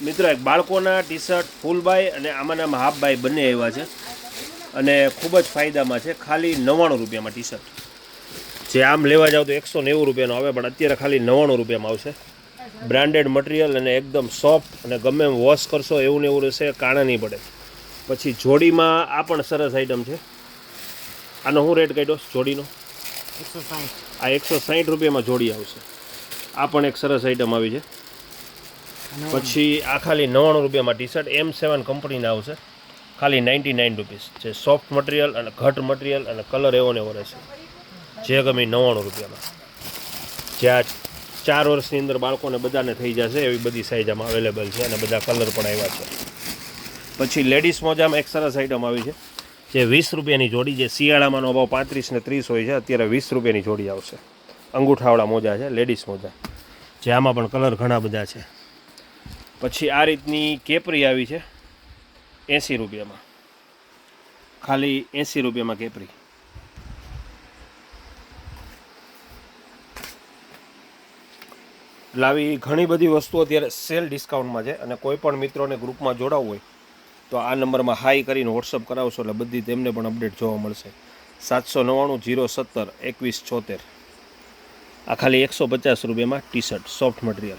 મિત્રો એક બાળકોના ટી શર્ટ ફૂલ બાય અને આમાંના હાફ બાય બંને આવ્યા છે અને ખૂબ જ ફાયદામાં છે. ખાલી 99 રૂપિયામાં ટી શર્ટ જે આમ લેવા જાવ તો 190 રૂપિયાનો આવે, પણ અત્યારે ખાલી 99 રૂપિયામાં આવશે. બ્રાન્ડેડ મટીરિયલ અને એકદમ સોફ્ટ અને ગમે એમ વોશ કરશો એવું ને એવું રહેશે, કાણા નહીં પડે. પછી જોડીમાં આ પણ સરસ આઈટમ છે. આનો હું રેટ કાઢ્યો જોડીનો? 160. આ 160 રૂપિયામાં જોડી આવશે. આ પણ એક સરસ આઈટમ આવી છે. પછી આ ખાલી 99 રૂપિયામાં ટી શર્ટ M7 કંપનીના આવશે, ખાલી 99 રૂપીસ. જે સોફ્ટ મટીરિયલ અને ઘટ મટીરિયલ અને કલર એવો ને એવો રહેશે, જે ગમે 99 રૂપિયામાં. જ્યાં 4 વર્ષની અંદર બાળકોને બધાને થઈ જશે એવી બધી સાઇઝ આમાં અવેલેબલ છે અને બધા કલર પણ આવ્યા છે. પછી લેડીઝ મોજામાં એક સરસ આઈટમ આવી છે જે 20 રૂપિયાની જોડી, જે શિયાળામાંનો ભાવ 35 ને 30 હોય છે, અત્યારે 20 રૂપિયાની જોડી આવશે. અંગૂઠાવાળા મોજા છે, લેડીઝ મોજા, જે આમાં પણ કલર ઘણા બધા છે. પછી આ રીતની કેપરી આવી છે 80 રૂપિયામાં, ખાલી 80 રૂપિયામાં કેપરી. એટલે આવી ઘણી બધી વસ્તુઓ અત્યારે સેલ ડિસ્કાઉન્ટમાં છે અને કોઈ પણ મિત્રોને ગ્રુપમાં જોડાવવું હોય તો આ નંબરમાં હાઈ કરીને વોટ્સઅપ કરાવશો એટલે બધી તેમને પણ અપડેટ જોવા મળશે. 799 017 2174. આ ખાલી 150 રૂપિયામાં ટી શર્ટ સોફ્ટ મટીરિયલ.